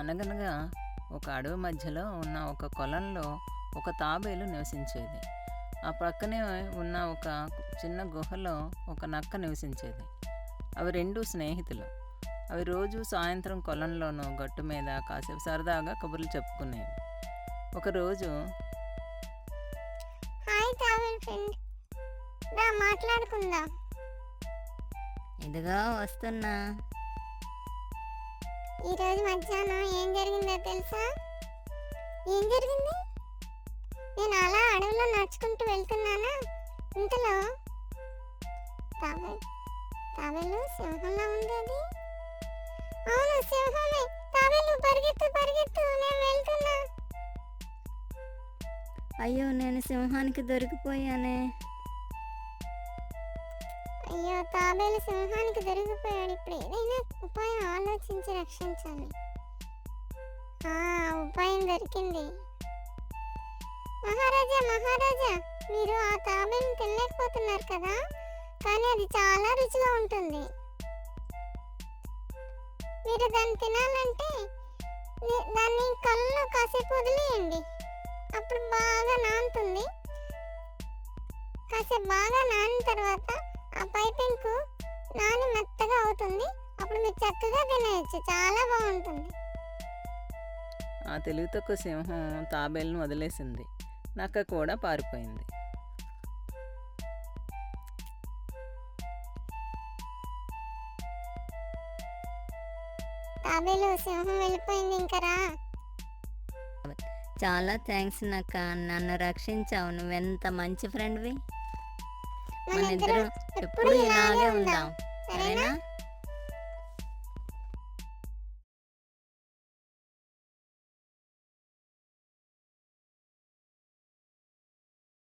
అనగనగా ఒక అడవి మధ్యలో ఉన్న ఒక కొలంలో ఒక తాబేలు నివసించేది. ఆ ప్రక్కనే ఉన్న ఒక చిన్న గుహలో ఒక నక్క నివసించేది. అవి రెండు స్నేహితులు. అవి రోజు సాయంత్రం కొలంలోనూ గట్టు మీద కాసేపు సరదాగా కబుర్లు చెప్పుకునేవి. ఒకరోజు హాయ్ తాబేల్ ఫ్రెండ్, రా మాట్లాడుకుందాం. ఇదిగో వస్తున్నా. ఈరోజు మధ్యాహ్నం ఏం జరిగిందో తెలుసా? ఏం జరిగింది? నేను అలా అడవిలో నడుచుకుంటూ వెళ్తున్నానా, ఇంతలో తాబేలు సింహంలా ఉంది. అది అవును, సింహమే. తాబేలు పరిగెత్తు పరిగెత్తు, నేను వెళ్తున్నా. అయ్యో, నేను సింహానికి దొరికిపోయానే. అయ్యో, తాబేలు సింహానికి దొరికిపోయాడు. ఇప్పుడు ఏదైనా ఉపాయం ఆలోచించి రక్షించాలి. ఉపాయం దొరికింది. మహారాజా మహారాజా, మీరు ఆ తాబేలుని తినలేకపోతున్నారు కదా, కానీ అది చాలా రుచిగా ఉంటుంది. మీరు దాన్ని తినాలంటే దాన్ని కళ్ళలో కాసేపు వదిలేయండి. అప్పుడు బాగా నానుతుంది. కాసేపు బాగా నానిన తర్వాత ఆ పైపెంకు నాని మెత్తగా అవుతుంది. అప్పుడు మీరు చక్కగా తినేయచ్చు, చాలా బాగుంటుంది. ఆ తెలివి తక్కువ సింహం తాబేలును వదిలేసింది. నక్క కూడా పారిపోయింది. తాబేలు, సింహం వెళ్ళిపోయింది, ఇంకా రా. చాలా థ్యాంక్స్ నక్క, నన్ను రక్షించావు. నువ్వెంత మంచి ఫ్రెండ్వి. మన ఇద్దరం ఎప్పుడు ఇలాగే ఉందాం, సరేనా?